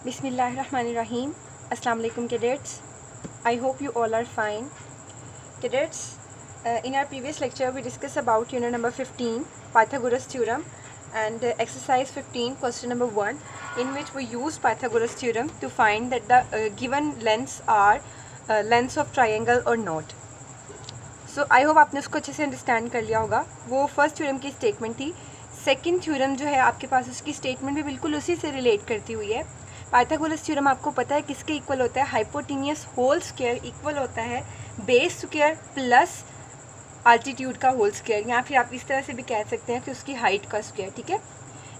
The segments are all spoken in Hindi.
Bismillahirrahmanirrahim. Assalamu alaikum cadets. I hope you all are fine. Cadets, in our previous lecture we discussed about unit number 15, Pythagoras theorem, and exercise 15, question number 1, in which we use Pythagoras theorem to find that the given lengths are lengths of triangle or not. So I hope आपने उसको अच्छे से अंडरस्टैंड कर लिया होगा. वो फर्स्ट थ्योरम की स्टेटमेंट थी. सेकंड थ्योरम जो है आपके पास, उसकी स्टेटमेंट भी बिल्कुल उसी से रिलेट करती हुई है. पाइथागोरस थ्योरम आपको पता है किसके इक्वल होता है? हाइपोटेन्यूस होल स्क्वायर इक्वल होता है बेस स्क्वायर प्लस अल्टीट्यूड का होल स्क्वायर, या फिर आप इस तरह से भी कह सकते हैं कि उसकी हाइट का स्क्वायर. ठीक है,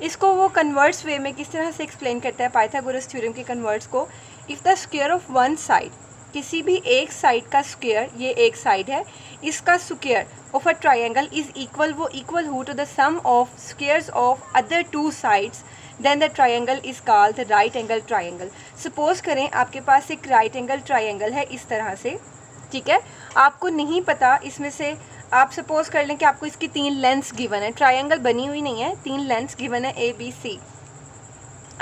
इसको वो कन्वर्ट्स वे में किस तरह से एक्सप्लेन करता है पाइथागोरस थ्योरम के कन्वर्ट्स को. If the square of one side, किसी भी एक साइड का स्क्वायर, ये एक साइड है, इसका square of a triangle is equal, वो इक्वल हो to the sum of squares of other two sides, then the triangle is called the right angle triangle. Suppose करें आपके पास एक राइट एंगल ट्राइंगल है इस तरह से. ठीक है, आपको नहीं पता इसमें से, आप सपोज कर लें कि आपको इसकी 3 लेंथ्स गिवन है. ट्राइंगल बनी हुई नहीं है, 3 लेंथ्स गिवन है ए बी सी.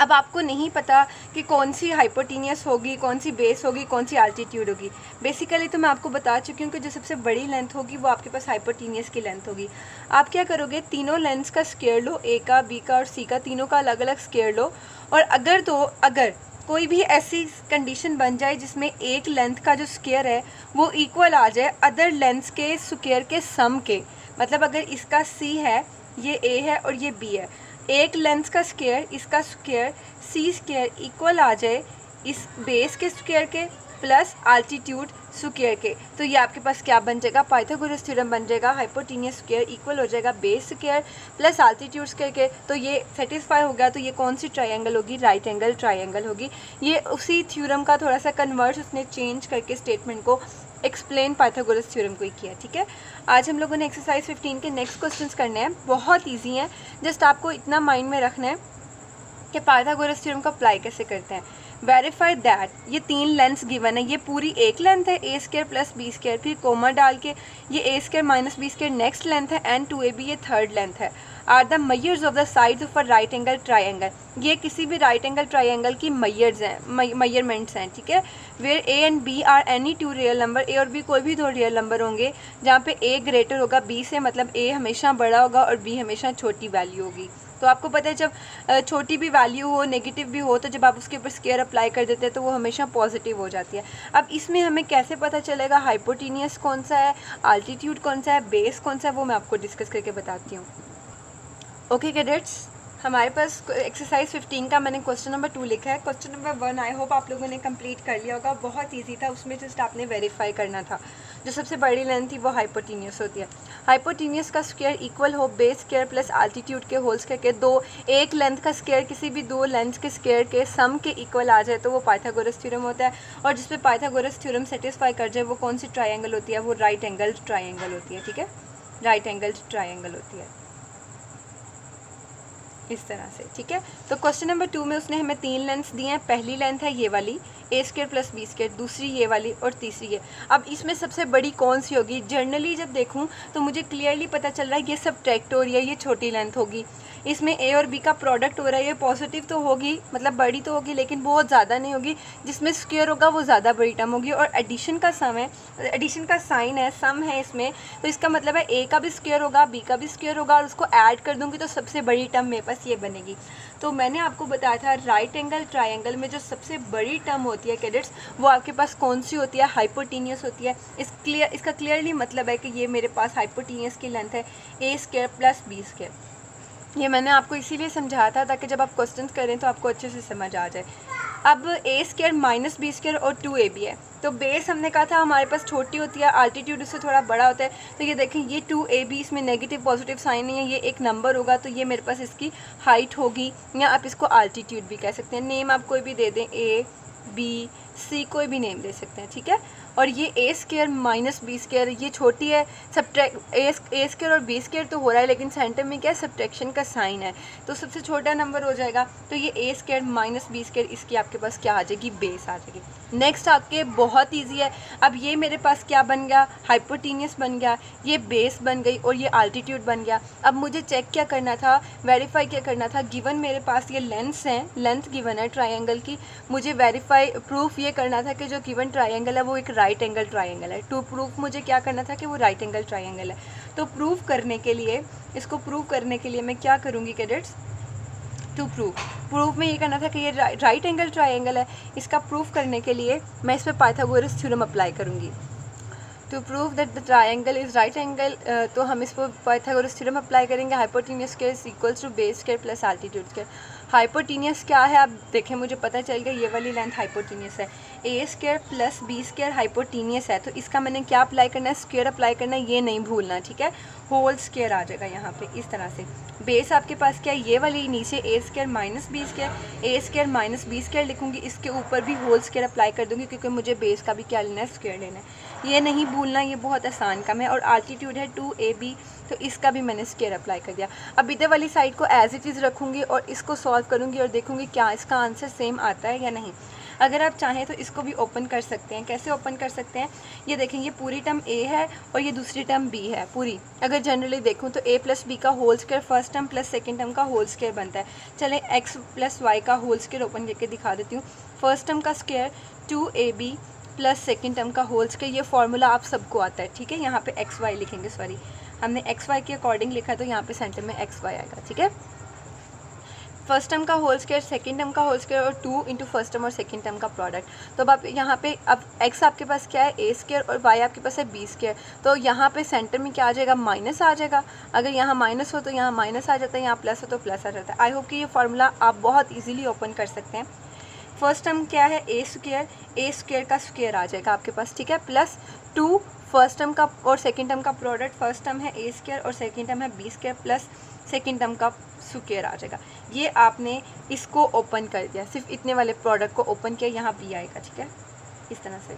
अब आपको नहीं पता कि कौन सी हाइपोटेन्यूस होगी, कौन सी बेस होगी, कौन सी अल्टीट्यूड होगी. बेसिकली तो मैं आपको बता चुकी हूँ कि जो सबसे बड़ी लेंथ होगी वो आपके पास हाइपोटेन्यूस की लेंथ होगी. आप क्या करोगे, तीनों लेंथ्स का स्क्वायर लो, ए का, बी का और सी का, तीनों का अलग अलग स्क्वायर लो. और अगर कोई भी ऐसी कंडीशन बन जाए जिसमें एक लेंथ का जो स्क्वायर है वो इक्वल आ जाए अदर लेंथ्स के स्क्वायर के सम के, मतलब अगर इसका सी है, ये ए है और ये बी है, एक लेंथ का स्क्वायर, इसका स्क्वायर सी स्क्वायर इक्वल आ जाए इस बेस के स्क्वायर के प्लस अल्टीट्यूड स्क्वायर के, तो ये आपके पास क्या बन जाएगा? पाइथागोरस थ्योरम बन जाएगा. हाइपोटेन्यूस स्क्वायर इक्वल हो जाएगा base square plus altitude square के. तो ये सेटिस्फाई हो गया. तो ये कौन सी ट्राइंगल होगी? राइट एंगल ट्राइंगल होगी. ये उसी थ्योरम का थोड़ा सा कन्वर्ट उसने चेंज करके स्टेटमेंट को एक्सप्लेन पाइथागोरस थ्योरम को ही किया. ठीक है, आज हम लोगों ने एक्सरसाइज 15 के नेक्स्ट क्वेश्चंस करने हैं. बहुत इजी हैं, जस्ट आपको इतना माइंड में रखना है कि पाइथागोरस थ्योरम को अप्लाई कैसे करते हैं. वेरीफाई दैट, ये 3 लेंथ्स गिवन है, ये पूरी एक लेंथ है A square plus B square, फिर कोमा डाल के ये A square minus B square next length है, एंड 2ab ये थर्ड लेंथ है. Are the measures of the sides of a right angle triangle, ये किसी भी राइट एंगल ट्राइंगल की मेजर्स हैं, मेजरमेंट्स हैं. ठीक है, where A and B are any 2 real number, A और बी कोई भी 2 रियल नंबर होंगे जहाँ पे ए ग्रेटर होगा बी से, मतलब ए हमेशा बड़ा होगा और बी हमेशा छोटी वैल्यू होगी. तो आपको पता है जब छोटी भी वैल्यू हो, नेगेटिव भी हो, तो जब आप उसके ऊपर स्क्वायर अप्लाई कर देते हैं तो वो हमेशा पॉजिटिव हो जाती है. अब इसमें हमें कैसे पता चलेगा हाइपोटेन्यूस कौन सा है, अल्टीट्यूड कौन सा है, बेस कौन सा है, वो मैं आपको डिस्कस करके बताती हूँ. ओके कैडेट्स, हमारे पास एक्सरसाइज 15 का मैंने क्वेश्चन नंबर 2 लिखा है. क्वेश्चन नंबर 1 आई होप आप लोगों ने कंप्लीट कर लिया होगा. बहुत इजी था, उसमें जस्ट आपने वेरीफाई करना था. जो सबसे बड़ी लेंथ थी वो हाइपोटेन्यूस होती है. हाइपोटेन्यूस का स्क्वायर इक्वल हो बेस स्क्वायर प्लस अल्टीट्यूड के होल स्क्वायर के. एक लेंथ का स्क्वायर किसी भी 2 लेंथ के स्क्वायर के सम के इक्वल आ जाए तो वो पाइथागोरस थ्योरम होता है. और जिसपे पाइथागोरस थ्योरम सेटिस्फाई कर जाए वो कौन सी ट्राइंगल होती है? वो राइट एंगल ट्राइंगल होती है. ठीक है, राइट एंगल ट्राइंगल होती है इस तरह से. ठीक है, तो क्वेश्चन नंबर 2 में उसने हमें 3 लेंथ्स दी हैं. पहली लेंथ है ये वाली ए स्क्वायर प्लस बी स्क्वायर, दूसरी ये वाली और तीसरी ये. अब इसमें सबसे बड़ी कौन सी होगी? जनरली जब देखूं तो मुझे क्लियरली पता चल रहा है ये सब्ट्रैक्ट हो रही है, ये छोटी लेंथ होगी. इसमें ए और बी का प्रोडक्ट हो रहा है, ये पॉजिटिव तो होगी, मतलब बड़ी तो होगी लेकिन बहुत ज़्यादा नहीं होगी. जिसमें स्क्वायर होगा वो ज़्यादा बड़ी टर्म होगी. और एडिशन का सम है, एडिशन का साइन है, सम है इसमें, तो इसका मतलब है ए का भी स्क्वायर होगा, बी का भी स्क्वायर होगा, और उसको ऐड कर दूंगी तो सबसे बड़ी टर्म मेरे पास ये बनेगी. तो मैंने आपको बताया था राइट एंगल ट्राइंगल में जो सबसे बड़ी टर्म होती है कैडेट्स, वो आपके पास कौन सी होती है? हाइपोटेन्यूस होती है. इसका क्लियरली मतलब है कि ये मेरे पास हाइपोटेन्यूस की लेंथ है A square plus B square. ये मैंने आपको इसीलिए समझाया था ताकि जब आप क्वेश्चंस करें तो आपको अच्छे से समझ आ जाए. अब ए स्क्वायर माइनस बी स्क्वायर और 2ab है, तो बेस हमने कहा था हमारे पास छोटी होती है, अल्टीट्यूड उससे थोड़ा बड़ा होता है. तो ये देखें, ये 2ab, इसमें नेगेटिव पॉजिटिव साइन नहीं है, ये एक नंबर होगा, तो ये मेरे पास इसकी हाइट होगी, या आप इसको अल्टीट्यूड भी कह सकते हैं. नेम आप कोई भी दे दें, ए बी सी, कोई भी नेम दे सकते हैं. ठीक है, और ये A square minus B square, ये छोटी है, सब्ट्रैक्ट ए स्क्वायर और बी स्क्वायर तो हो रहा है, लेकिन सेंटर में क्या सब्ट्रैक्शन का साइन है, तो सबसे छोटा नंबर हो जाएगा। तो ये A square minus B square, इसकी आपके पास क्या आ जाएगी, बेस आ जाएगी। नेक्स्ट आपके बहुत ईजी है, अब ये मेरे पास क्या बन गया, हाइपोटेन्यूस बन गया, ये बेस बन गई और ये अल्टीट्यूड बन गया। अब मुझे चेक क्या करना था, वेरीफाई क्या करना था, गिवन मेरे पास ये लेंथ्स हैं, लेंथ गिवन है ट्रायंगल की, मुझे वेरीफाई प्रूफ ये करना था कि जो गिवन ट्रायंगल है वो एक राइट एंगल ट्रायंगल है। टू प्रूफ मुझे क्या करना था कि वो राइट एंगल ट्रायंगल है। तो प्रूफ करने के लिए, इसको प्रूव करने के लिए मैं क्या करूँगी कैडेट्स, टू प्रूफ में ये करना था कि ये राइट एंगल ट्रायंगल है। इसका प्रूफ करने के लिए मैं इस पर पाइथागोरस थ्योरम अप्लाई करूँगी। To prove that the triangle is right angle, तो हम इस पर पाइथागोरस थ्योरम अप्लाई करेंगे। Hypotenuse square is equals to base square plus altitude square. Hypotenuse क्या है, आप देखें, मुझे पता चल गया ये वाली लेंथ हाइपोटेन्यूस है। A square plus B square hypotenuse है, तो इसका मैंने क्या अप्लाई करना है, स्क्वायर अप्लाई करना है, ये नहीं भूलना, ठीक है। होल स्क्वायर आ जाएगा यहाँ पे इस तरह से। बेस आपके पास क्या है, ये वाली नीचे ए स्क्वायर माइनस बी स्क्वायर, ए स्क्वायर माइनस बी स्क्वायर लिखूँगी, इसके ऊपर भी होल स्क्वायर अप्लाई कर दूँगी, क्योंकि मुझे बेस का भी क्या लेना है, स्क्वायर लेना है। ये नहीं भूलना, ये बहुत आसान काम है। और आल्टीट्यूड है 2ab, तो इसका भी मैंने स्क्वायर अप्लाई कर दिया। अब इधर वाली साइड को एज इट इज़ रखूँगी और इसको सॉल्व करूँगी और देखूँगी क्या इसका आंसर सेम आता है या नहीं। अगर आप चाहें तो इसको भी ओपन कर सकते हैं। कैसे ओपन कर सकते हैं, ये देखें, ये पूरी टर्म ए है और ये दूसरी टर्म बी है पूरी। अगर जनरली देखूं तो a प्लस बी का whole square first term plus second term का होल स्क्वायर बनता है। चलें x प्लस वाई का होल स्क्वायर ओपन करके दिखा देती हूँ। फर्स्ट टर्म का square 2ab plus second term का होल स्क्वायर, ये फार्मूला आप सबको आता है, ठीक है। यहाँ पे एक्स वाई लिखेंगे, सॉरी हमने एक्स वाई के अकॉर्डिंग लिखा है, तो यहाँ पे सेंटर में एक्स वाई आएगा, ठीक है। फर्स्ट टर्म का होल स्क्वायर, सेकेंड टर्म का होल स्क्वायर और 2 इंटू फर्स्ट टर्म और सेकेंड टर्म का प्रोडक्ट। तो अब आप यहाँ पे, अब x आपके पास क्या है, ए स्क्वायर, और y आपके पास है बी स्क्वायर, तो यहाँ पे सेंटर में क्या आ जाएगा, माइनस आ जाएगा। अगर यहाँ माइनस हो तो यहाँ माइनस आ जाता है, यहाँ प्लस हो तो प्लस आ जाता है। आई होप कि ये फार्मूला आप बहुत ईजिली ओपन कर सकते हैं। फर्स्ट टर्म क्या है, ए स्क्वायर का स्क्वायर आ जाएगा आपके पास, ठीक है, प्लस 2 फर्स्ट टर्म का और सेकेंड टर्म का प्रोडक्ट, फर्स्ट टर्म है ए स्क्वायर और सेकेंड टर्म है B square plus second term का स्क्वायर आ जाएगा। ये आपने इसको ओपन कर दिया, सिर्फ इतने वाले प्रोडक्ट को ओपन किया, यहाँ बी आएगा, ठीक है, इस तरह से।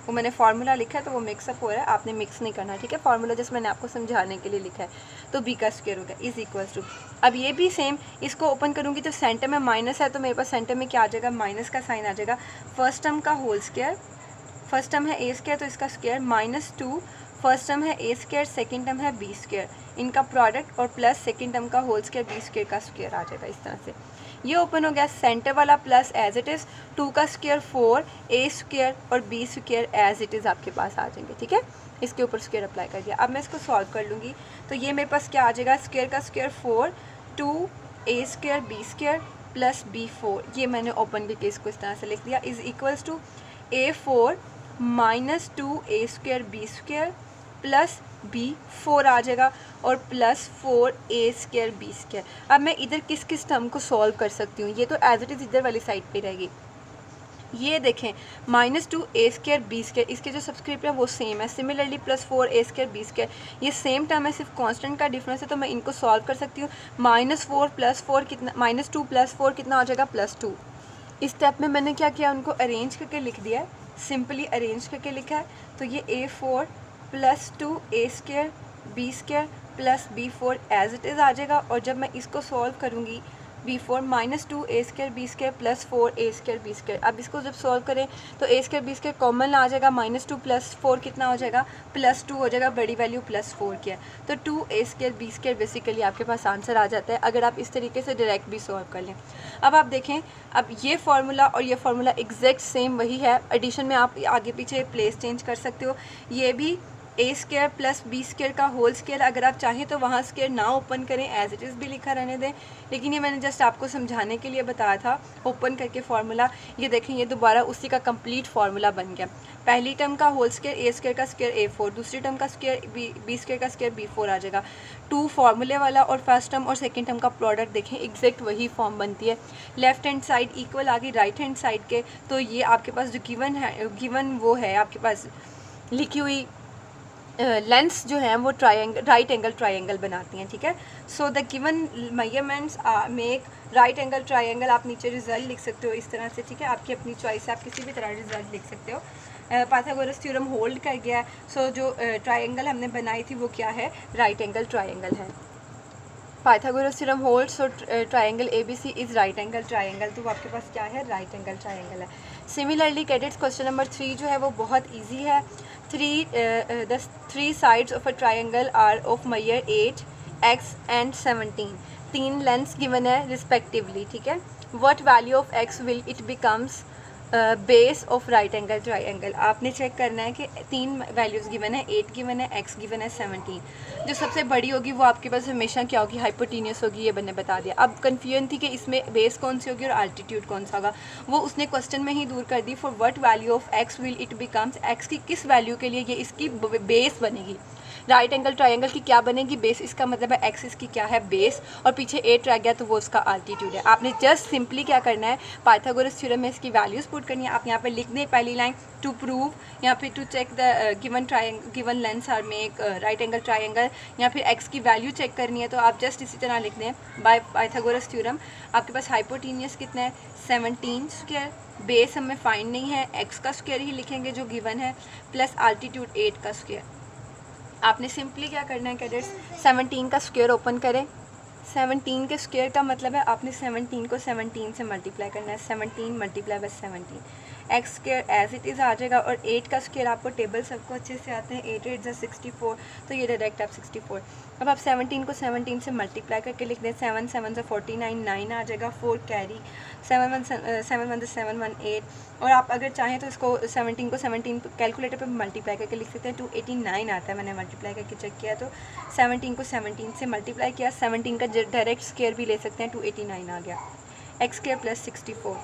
वो मैंने फार्मूला लिखा है तो वो मिक्सअप हो रहा है, आपने मिक्स नहीं करना, ठीक है। फार्मूला जैसे मैंने आपको समझाने के लिए लिखा है, तो बी का स्क्वायर हो गया इज इक्वल्स टू। अब ये भी सेम, इसको ओपन करूँगी तो सेंटर में माइनस है, तो मेरे पास सेंटर में क्या आ जाएगा, माइनस का साइन आ जाएगा। फर्स्ट टर्म का होल स्क्वायर, फर्स्ट टर्म है ए स्क्वायर तो इसका स्क्वायर, माइनस 2 फर्स्ट टर्म है ए स्क्वायर, सेकेंड टर्म है बी स्क्वायर, इनका प्रोडक्ट और प्लस सेकेंड टर्म का होल स्क्वायर, बी स्क्वायर का स्क्वायर आ जाएगा इस तरह से। ये ओपन हो गया, सेंटर वाला प्लस एज इट इज़, 2 का स्क्वायर 4, ए स्क्वायर और B square as it is आपके पास आ जाएंगे, ठीक है। इसके ऊपर स्क्वायर अप्लाई कर दिया। अब मैं इसको सॉल्व कर लूँगी, तो ये मेरे पास क्या आ जाएगा, स्क्वायर का square 4, 2 A square B square plus b4, ये मैंने ओपन करके इसको इस तरह से लिख दिया, is equals to a4 minus 2 A square B square plus b4 आ जाएगा और plus 4 A square B square. अब मैं इधर किस किस टर्म को सॉल्व कर सकती हूँ, ये तो एज इट इज़ इधर वाली साइड पे रहेगी। ये देखें, minus 2 A square B square, इसके जो सब्सक्रिप्ट है वो सेम है। Similarly plus 4 A square B square, ये सेम टर्म है, सिर्फ कांस्टेंट का डिफरेंस है, तो मैं इनको सॉल्व कर सकती हूँ। -4 + 4 कितना, -2 + 4 कितना हो जाएगा, +2। इस स्टेप में मैंने क्या किया, उनको अरेंज करके लिख दिया है, सिंपली अरेंज करके लिखा है। तो ये a4 + 2 A square B square plus b4 as it is आ जाएगा। और जब मैं इसको सॉल्व करूँगी, b4 -2 A square B square plus 4 A square B square, अब इसको जब सॉल्व करें तो A square B square common आ जाएगा, -2 + 4 कितना हो जाएगा, +2 हो जाएगा, बड़ी वैल्यू +4 की है, तो 2 A square B square basically आपके पास आंसर आ जाता है, अगर आप इस तरीके से डायरेक्ट भी सॉल्व कर लें। अब आप देखें, अब ये फार्मूला और ये फार्मूला एग्जैक्ट सेम वही है, एडिशन में आप आगे पीछे प्लेस चेंज कर सकते हो। ये भी ए स्क्वायर प्लस बी स्क्वायर का होल स्क्वायर, अगर आप चाहें तो वहाँ स्क्वायर ना ओपन करें, एज इट इज़ भी लिखा रहने दें, लेकिन ये मैंने जस्ट आपको समझाने के लिए बताया था ओपन करके फार्मूला। ये देखें, ये दोबारा उसी का कंप्लीट फार्मूला बन गया। पहली टर्म का होल स्क्वायर ए स्क्वायर का स्क्वायर a4, दूसरी टर्म का स्क्वायर बी स्क्वायर का स्क्वायर b4 आ जाएगा। 2 फार्मूले वाला और फर्स्ट टर्म और सेकेंड टर्म का प्रोडक्ट देखें, एग्जैक्ट वही फॉर्म बनती है। लेफ्ट हैंड साइड इक्वल आ गई राइट हैंड साइड के, तो ये आपके पास जो गिवन है, गिवन वो है आपके पास लिखी हुई लेंस जो हैं वो राइट एंगल ट्रायंगल बनाती हैं, ठीक है। So the given measurements make right angle triangle. आप नीचे रिजल्ट लिख सकते हो इस तरह से, ठीक है, आपकी अपनी चॉइस है, आप किसी भी तरह रिजल्ट लिख सकते हो। पाइथागोरस थ्योरम होल्ड कर गया है। सो जो ट्रायंगल हमने बनाई थी वो क्या है, राइट एंगल ट्रायंगल है। Pythagoras theorem hold, so triangle ABC is right angle triangle, तो आपके पास क्या है, राइट एंगल ट्रायंगल है। सिमिलरली कैडेट्स क्वेश्चन नंबर 3 जो है वो बहुत ईजी है। the three sides of a triangle are of measure 8, x and 17. 3 lens given है रिस्पेक्टिवली, ठीक है। what value of x will it becomes base of right angle triangle. आपने चेक करना है कि 3 वैल्यूज़ गिवन है, 8 गिवन है, x गिवन है 17। जो सबसे बड़ी होगी वो आपके पास हमेशा क्या होगी, हाइपोटेन्यूस होगी, ये मैंने बता दिया। अब कन्फ्यूजन थी कि इसमें बेस कौन सी होगी और अल्टीट्यूड कौन सा होगा, वो उसने क्वेश्चन में ही दूर कर दी। For what value of x will it becomes, x की किस वैल्यू के लिए ये इसकी बेस बनेगी। राइट एंगल ट्रायंगल की क्या बनेगी, बेस। इसका मतलब है एक्स इसकी क्या है, बेस, और पीछे 8 रह गया तो वो उसका अल्टीट्यूड है। आपने जस्ट सिंपली क्या करना है, पाइथागोरस थ्योरम में इसकी वैल्यूज़ पुट करनी है। आप यहाँ पे लिख दें पहली लाइन, टू प्रूव, या फिर to check the given lengths are make right angle triangle, या फिर एक्स की वैल्यू चेक करनी है तो आप जस्ट इसी तरह लिख दें बाय पाइथागोरस थ्योरम। आपके पास हाइपोटेन्यूस कितना है, 17 स्क्वायर, बेस हमें फाइंड नहीं है, एक्स का स्क्वायर ही लिखेंगे जो गिवन है, प्लस अल्टीट्यूड 8 का स्क्वायर। आपने सिंपली क्या करना है कैडेट्स, 17 का स्क्वायर ओपन करें। 17 के स्क्वायर का मतलब है आपने 17 को 17 से मल्टीप्लाई करना है, 17 multiply by 17, x square as it is आ जाएगा। और 8 का स्क्वायर आपको टेबल सबको अच्छे से आते हैं, 8 8 64, तो ये डायरेक्ट आप 64। अब आप 17 को 17 से मल्टीप्लाई करके लिख दें, 7 7 से 49, 9 आ जाएगा, 4 कैरी, 7 1 7 1 8। और आप अगर चाहें तो इसको 17 को 17 कैलकुलेटर पे मल्टीप्लाई करके लिख सकते हैं, 289 आता है, मैंने मल्टीप्लाई करके चेक किया तो 17 को 17 से मल्टीप्लाई किया, 17 का डायरेक्ट स्क्वायर भी ले सकते हैं, 289 आ गया, एक्स स्क्वायर प्लस 64।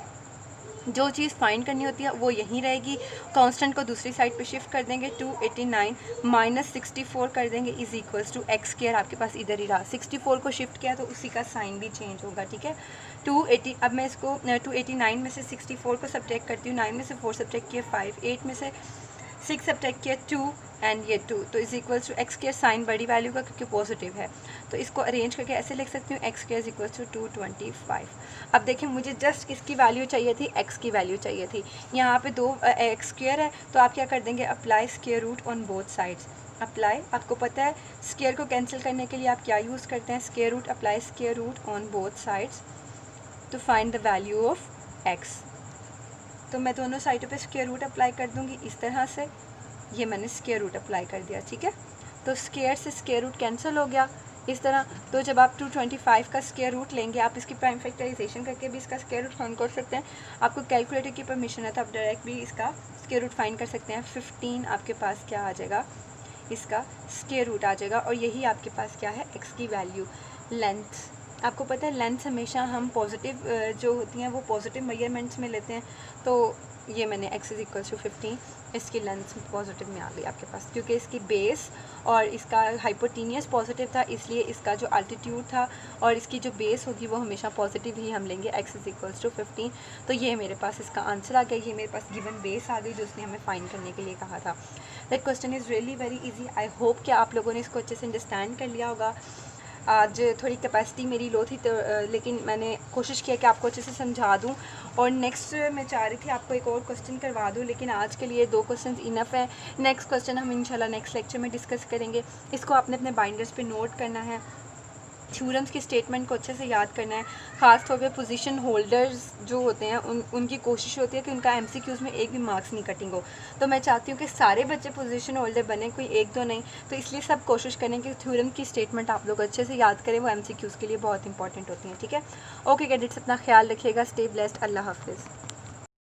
जो चीज़ फाइंड करनी होती है वो यहीं रहेगी, कांस्टेंट को दूसरी साइड पे शिफ्ट कर देंगे, 289 माइनस 64 कर देंगे is equals to X square, आपके पास इधर ही रहा, 64 को शिफ्ट किया तो उसी का साइन भी चेंज होगा, ठीक है। 280, अब मैं इसको 289 में से 64 को सब्ट्रैक्ट करती हूँ, 9 में से 4 सब्ट्रैक्ट किया 5, 8 में से 6 सब्ट्रैक्ट किया 2 एंड ये 2, तो is equals to X square, sign बड़ी वैल्यू का क्योंकि पॉजिटिव है, तो इसको अरेंज करके ऐसे लिख सकती हूँ, X square is equals to 225। अब देखिए मुझे जस्ट किसकी वैल्यू चाहिए थी, एक्स की वैल्यू चाहिए थी। यहाँ पे 2 एक्स स्क्वायर है तो आप क्या कर देंगे, apply square root on both sides. Apply, आपको पता है स्क्वायर को कैंसिल करने के लिए आप क्या यूज़ करते हैं, square root, apply square root on both sides to find the value of X. तो मैं दोनों साइडों पे स्क्वायर रूट अप्लाई कर दूँगी इस तरह से, ये मैंने स्क्वायर रूट अप्लाई कर दिया, ठीक है। तो स्क्वायर से स्क्वायर रूट कैंसिल हो गया इस तरह। तो जब आप 225 का स्क्वायर रूट लेंगे, आप इसकी प्राइम फैक्टराइजेशन करके भी इसका स्क्वायर रूट फाइंड कर सकते हैं, आपको कैलकुलेटर की परमिशन है तो आप डायरेक्ट भी इसका स्क्वायर रूट फाइंड कर सकते हैं। 15 आपके पास क्या आ जाएगा, इसका स्क्वायर रूट आ जाएगा, और यही आपके पास क्या है, एक्स की वैल्यू। लेंथ, आपको पता है लेंथ हमेशा हम पॉजिटिव जो होती हैं वो पॉजिटिव मेजरमेंट्स में लेते हैं, तो ये मैंने x इज इक्वल टू 15, इसकी लेंथ पॉजिटिव में आ गई आपके पास, क्योंकि इसकी बेस और इसका हाइपोटेन्यूस पॉजिटिव था, इसलिए इसका जो अल्टीट्यूड था और इसकी जो बेस होगी वो हमेशा पॉजिटिव ही हम लेंगे, x इज इक्वल टू 15। तो ये मेरे पास इसका आंसर आ गया, ये मेरे पास गिवन बेस आ गई जो उसने हमें फाइंड करने के लिए कहा था। That question is really very easy. I hope कि आप लोगों ने इसको अच्छे से अंडरस्टैंड कर लिया होगा। आज थोड़ी कैपेसिटी मेरी लो थी तो लेकिन मैंने कोशिश किया कि आपको अच्छे से समझा दूं, और नेक्स्ट मैं चाह रही थी आपको एक और क्वेश्चन करवा दूं, लेकिन आज के लिए 2 क्वेश्चन इनफ है। नेक्स्ट क्वेश्चन हम इंशाल्लाह नेक्स्ट लेक्चर में डिस्कस करेंगे। इसको आपने अपने बाइंडर्स पे नोट करना है, थ्योरम्स की स्टेटमेंट को अच्छे से याद करना है। ख़ास तौर पे पोजीशन होल्डर्स जो होते हैं उनकी कोशिश होती है कि उनका एमसीक्यूज़ में एक भी मार्क्स नहीं कटिंग हो, तो मैं चाहती हूँ कि सारे बच्चे पोजीशन होल्डर बने, कोई एक दो नहीं। तो इसलिए सब कोशिश करें कि थ्योरम की स्टेटमेंट आप लोग अच्छे से याद करें, वो एमसीक्यूज़ के लिए बहुत इंपॉर्टेंट होती हैं, ठीक है। ओके कैडेट्स, अपना ख्याल रखिएगा, स्टे ब्लेस्ड, अल्लाह हाफिज़।